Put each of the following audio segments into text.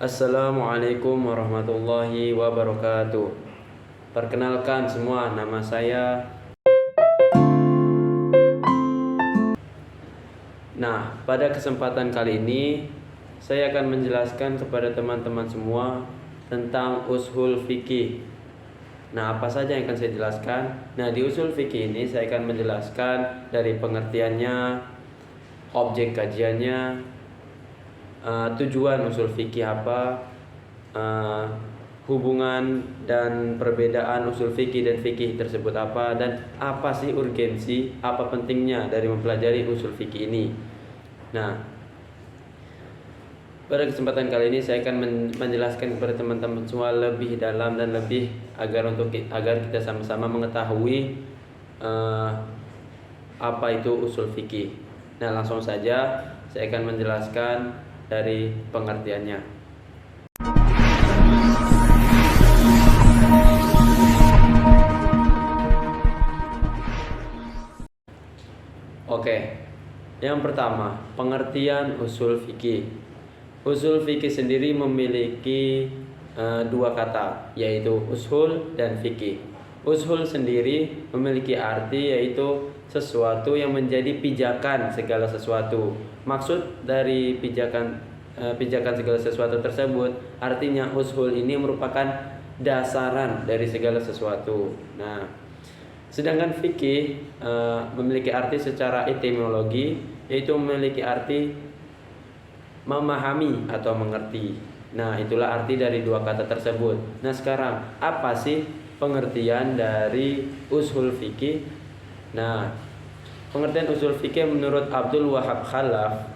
Assalamualaikum warahmatullahi wabarakatuh. Perkenalkan semua, nama saya. Nah, pada kesempatan kali ini saya akan menjelaskan kepada teman-teman semua tentang ushul fikih. Nah, apa saja yang akan saya jelaskan? Nah, di usul fikih ini saya akan menjelaskan dari pengertiannya, objek kajiannya, tujuan usul fikih apa, hubungan dan perbedaan usul fikih dan fikih tersebut apa, dan apa sih urgensi, apa pentingnya dari mempelajari usul fikih ini. Nah, pada kesempatan kali ini saya akan menjelaskan kepada teman-teman semua lebih dalam dan lebih agar kita sama-sama mengetahui apa itu usul fikih. Nah, langsung saja saya akan menjelaskan dari pengertiannya. Oke, yang pertama, pengertian usul fikih. Usul fikih sendiri memiliki dua kata, yaitu ushul dan fikih. Ushul sendiri memiliki arti yaitu sesuatu yang menjadi pijakan segala sesuatu. Maksud dari pijakan segala sesuatu tersebut, artinya ushul ini merupakan dasaran dari segala sesuatu. Nah, sedangkan fikih memiliki arti secara etimologi, yaitu memiliki arti memahami atau mengerti. Nah, itulah arti dari dua kata tersebut. Nah, sekarang apa sih pengertian dari ushul fikih? Nah, pengertian usul fikih menurut Abdul Wahab Khalaf,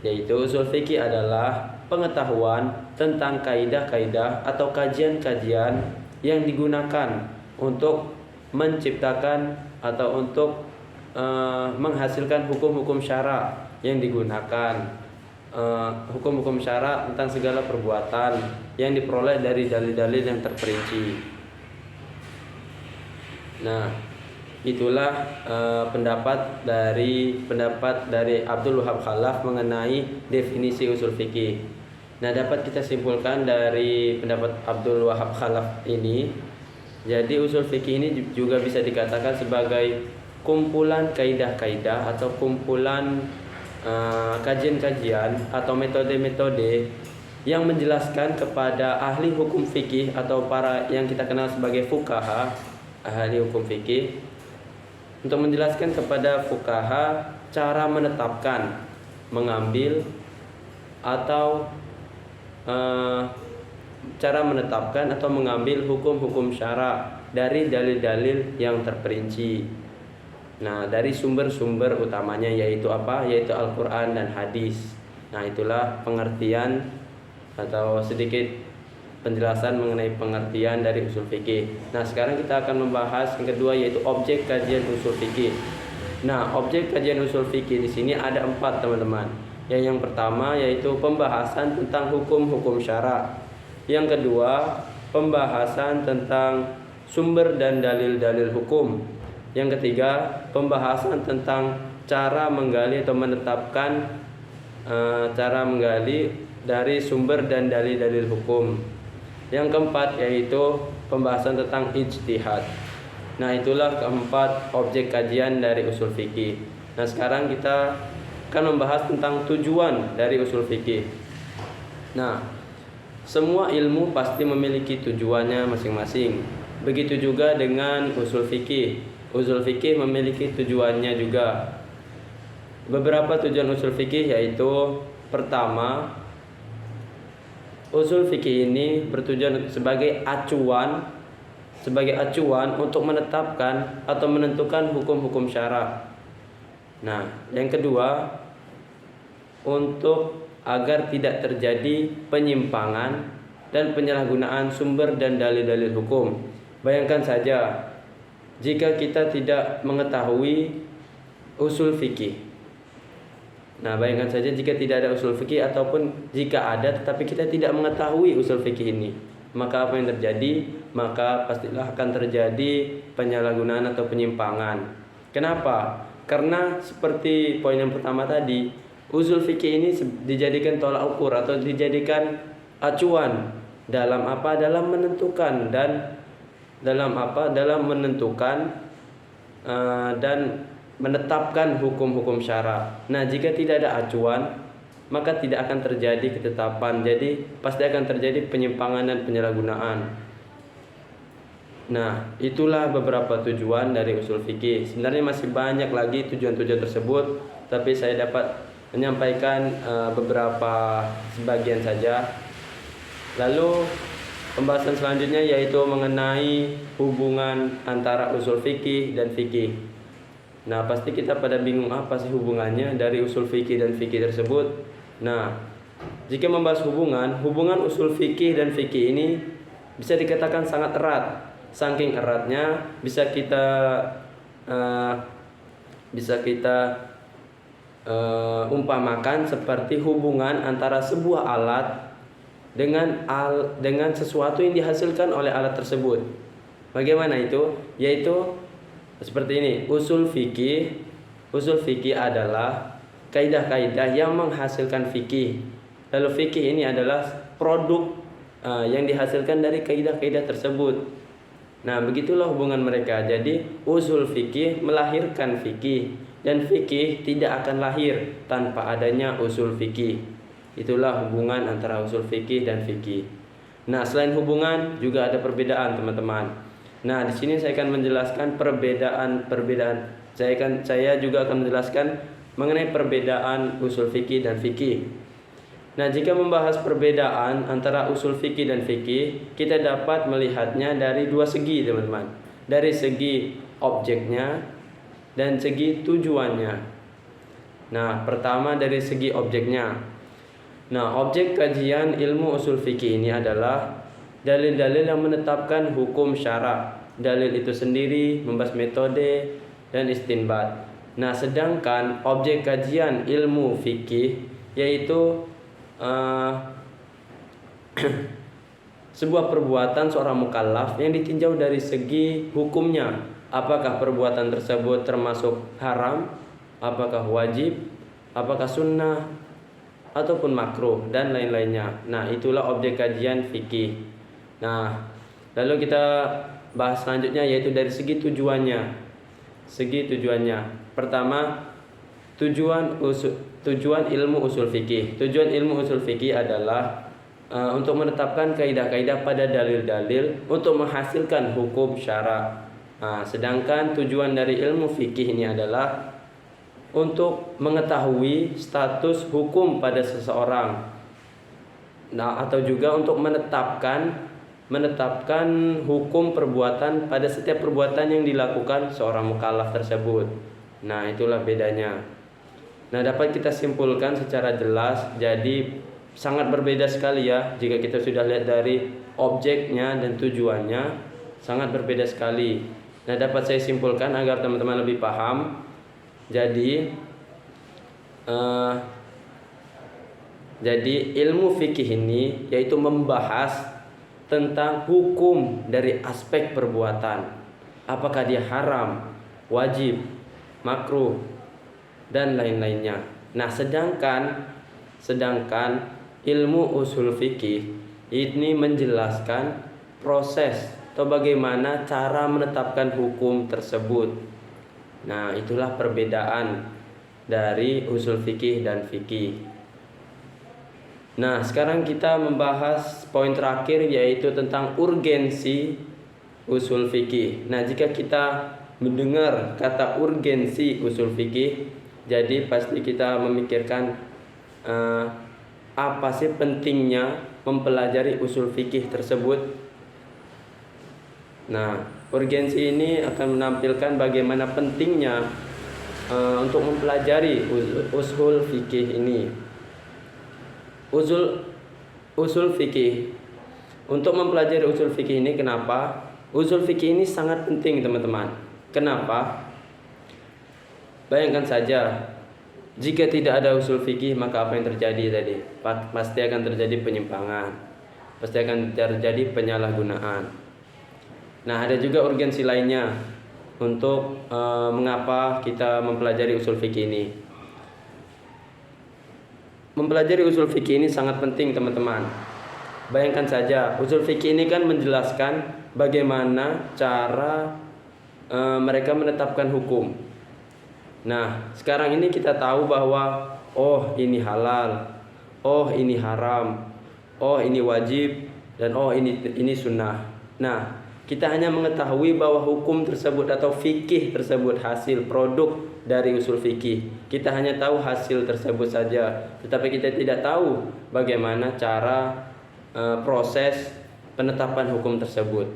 yaitu usul fikih adalah pengetahuan tentang kaidah-kaidah atau kajian-kajian yang digunakan untuk menciptakan atau untuk menghasilkan hukum-hukum syara yang digunakan, hukum-hukum syara tentang segala perbuatan yang diperoleh dari dalil-dalil yang terperinci. Nah, itulah pendapat dari Abdul Wahab Khalaf mengenai definisi usul fikih. Nah, dapat kita simpulkan dari pendapat Abdul Wahab Khalaf ini, jadi usul fikih ini juga bisa dikatakan sebagai kumpulan kaidah-kaidah atau kumpulan kajian-kajian atau metode-metode yang menjelaskan kepada ahli hukum fikih atau para yang kita kenal sebagai fuqaha, ahli hukum fikih, untuk menjelaskan kepada fuqaha cara menetapkan, mengambil atau cara menetapkan atau mengambil hukum-hukum syara dari dalil-dalil yang terperinci. Nah, dari sumber-sumber utamanya yaitu apa? Yaitu Al-Quran dan hadis. Nah, itulah pengertian atau sedikit penjelasan mengenai pengertian dari usul fikih. Nah, sekarang kita akan membahas yang kedua, yaitu objek kajian usul fikih. Nah, objek kajian usul fikih di sini ada 4, teman-teman. Yang pertama yaitu pembahasan tentang hukum-hukum syara. Yang kedua, pembahasan tentang sumber dan dalil-dalil hukum. Yang ketiga, pembahasan tentang cara menggali atau menetapkan cara menggali dari sumber dan dalil-dalil hukum. Yang keempat yaitu pembahasan tentang ijtihad. Nah, itulah keempat objek kajian dari usul fikih. Nah, sekarang kita akan membahas tentang tujuan dari usul fikih. Nah, semua ilmu pasti memiliki tujuannya masing-masing. Begitu juga dengan usul fikih. Usul fikih memiliki tujuannya juga. Beberapa tujuan usul fikih yaitu, pertama, usul fikih ini bertujuan sebagai acuan untuk menetapkan atau menentukan hukum-hukum syara. Nah, yang kedua, untuk agar tidak terjadi penyimpangan dan penyalahgunaan sumber dan dalil-dalil hukum. Bayangkan saja jika kita tidak mengetahui usul fikih. Nah, bayangkan saja jika tidak ada usul fikih, ataupun jika ada tetapi kita tidak mengetahui usul fikih ini, maka apa yang terjadi? Maka pastilah akan terjadi penyalahgunaan atau penyimpangan. Kenapa? Karena seperti poin yang pertama tadi, usul fikih ini dijadikan tolak ukur atau dijadikan acuan dalam apa? Dalam menentukan dan dalam apa? Dalam menentukan dan menetapkan hukum-hukum syara. Nah, jika tidak ada acuan, maka tidak akan terjadi ketetapan. Jadi pasti akan terjadi penyimpangan dan penyalahgunaan. Nah, itulah beberapa tujuan dari usul fikih. Sebenarnya masih banyak lagi tujuan-tujuan tersebut, tapi saya dapat menyampaikan beberapa sebagian saja. Lalu pembahasan selanjutnya yaitu mengenai hubungan antara usul fikih dan fikih. Nah, pasti kita pada bingung apa sih hubungannya dari usul fikih dan fikih tersebut. Nah, jika membahas hubungan usul fikih dan fikih ini bisa dikatakan sangat erat. Saking eratnya bisa kita umpamakan seperti hubungan antara sebuah alat dengan sesuatu yang dihasilkan oleh alat tersebut. Bagaimana itu? Yaitu seperti ini. Usul fikih adalah kaidah-kaidah yang menghasilkan fikih. Lalu fikih ini adalah produk yang dihasilkan dari kaidah-kaidah tersebut. Nah, begitulah hubungan mereka. Jadi usul fikih melahirkan fikih, dan fikih tidak akan lahir tanpa adanya usul fikih. Itulah hubungan antara usul fikih dan fikih. Nah, selain hubungan juga ada perbedaan, teman-teman. Nah, di sini saya akan menjelaskan perbedaan. Saya juga akan menjelaskan mengenai perbedaan usul fikih dan fikih. Nah, jika membahas perbedaan antara usul fikih dan fikih, kita dapat melihatnya dari dua segi, teman-teman. Dari segi objeknya dan segi tujuannya. Nah, pertama dari segi objeknya. Nah, objek kajian ilmu usul fikih ini adalah dalil-dalil yang menetapkan hukum syara. Dalil itu sendiri membahas metode dan istinbat. Nah, sedangkan objek kajian ilmu fikih yaitu sebuah perbuatan seorang mukallaf yang ditinjau dari segi hukumnya. Apakah perbuatan tersebut termasuk haram, apakah wajib, apakah sunnah, ataupun makruh, dan lain-lainnya. Nah, itulah objek kajian fikih. Nah, lalu kita bahas selanjutnya yaitu dari segi tujuannya. Pertama, tujuan ilmu usul fikih. Tujuan ilmu usul fikih adalah untuk menetapkan kaidah-kaidah pada dalil-dalil untuk menghasilkan hukum syara. Sedangkan tujuan dari ilmu fikih ini adalah untuk mengetahui status hukum pada seseorang. Nah, atau juga untuk menetapkan hukum perbuatan pada setiap perbuatan yang dilakukan seorang mukallaf tersebut. Nah, itulah bedanya. Nah, dapat kita simpulkan secara jelas, jadi sangat berbeda sekali ya. Jika kita sudah lihat dari objeknya dan tujuannya, sangat berbeda sekali. Nah, dapat saya simpulkan agar teman-teman lebih paham. Jadi ilmu fikih ini yaitu membahas tentang hukum dari aspek perbuatan. Apakah dia haram, wajib, makruh, dan lain-lainnya. Nah, sedangkan ilmu usul fikih ini menjelaskan proses atau bagaimana cara menetapkan hukum tersebut. Nah, itulah perbedaan dari usul fikih dan fikih. Nah, sekarang kita membahas poin terakhir yaitu tentang urgensi usul fikih. Nah, jika kita mendengar kata urgensi usul fikih, jadi pasti kita memikirkan apa sih pentingnya mempelajari usul fikih tersebut. Nah, urgensi ini akan menampilkan bagaimana pentingnya untuk mempelajari usul fikih ini. Usul fikih. Untuk mempelajari usul fikih ini, kenapa? Usul fikih ini sangat penting, teman-teman. Kenapa? Bayangkan saja, jika tidak ada usul fikih, maka apa yang terjadi tadi? Pasti akan terjadi penyimpangan, pasti akan terjadi penyalahgunaan. Nah, ada juga urgensi lainnya untuk mengapa kita mempelajari usul fikih ini. Mempelajari usul fikih ini sangat penting, teman-teman. Bayangkan saja, usul fikih ini kan menjelaskan bagaimana cara mereka menetapkan hukum. Nah, sekarang ini kita tahu bahwa oh ini halal, oh ini haram, oh ini wajib, dan oh ini sunnah. Nah, kita hanya mengetahui bahwa hukum tersebut atau fikih tersebut hasil produk dari usul fikih. Kita hanya tahu hasil tersebut saja, tetapi kita tidak tahu bagaimana cara proses penetapan hukum tersebut.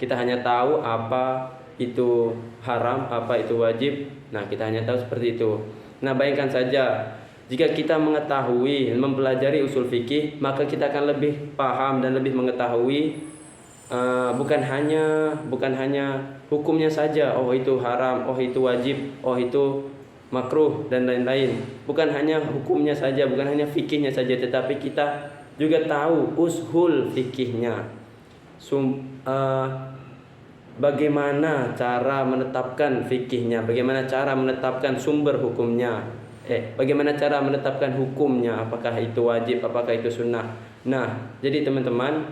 Kita hanya tahu apa itu haram, apa itu wajib. Nah, kita hanya tahu seperti itu. Nah, bayangkan saja jika kita mengetahui, mempelajari usul fikih, maka kita akan lebih paham dan lebih mengetahui bukan hanya hukumnya saja. Oh itu haram, oh itu wajib, oh itu makruh dan lain-lain. Bukan hanya hukumnya saja, bukan hanya fikihnya saja, tetapi kita juga tahu ushul fikihnya. Bagaimana cara menetapkan fikihnya, bagaimana cara menetapkan sumber hukumnya, bagaimana cara menetapkan hukumnya, apakah itu wajib, apakah itu sunnah. Nah, jadi teman-teman,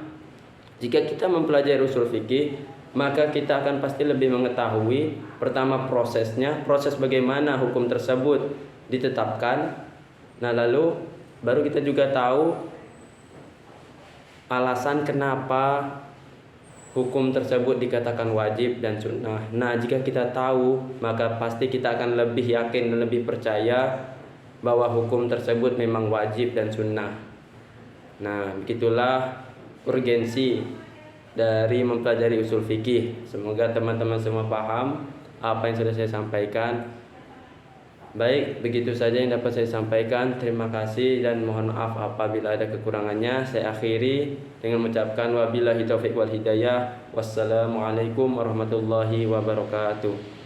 jika kita mempelajari usul fikih, maka kita akan pasti lebih mengetahui pertama prosesnya, proses bagaimana hukum tersebut ditetapkan. Nah, lalu baru kita juga tahu alasan kenapa hukum tersebut dikatakan wajib dan sunnah. Nah, jika kita tahu, maka pasti kita akan lebih yakin dan lebih percaya bahwa hukum tersebut memang wajib dan sunnah. Nah, begitulah urgensi dari mempelajari usul fikih. Semoga teman-teman semua paham apa yang sudah saya sampaikan. Baik, begitu saja yang dapat saya sampaikan. Terima kasih dan mohon maaf apabila ada kekurangannya. Saya akhiri dengan mengucapkan wabillahi taufiq wal hidayah. Wassalamualaikum warahmatullahi wabarakatuh.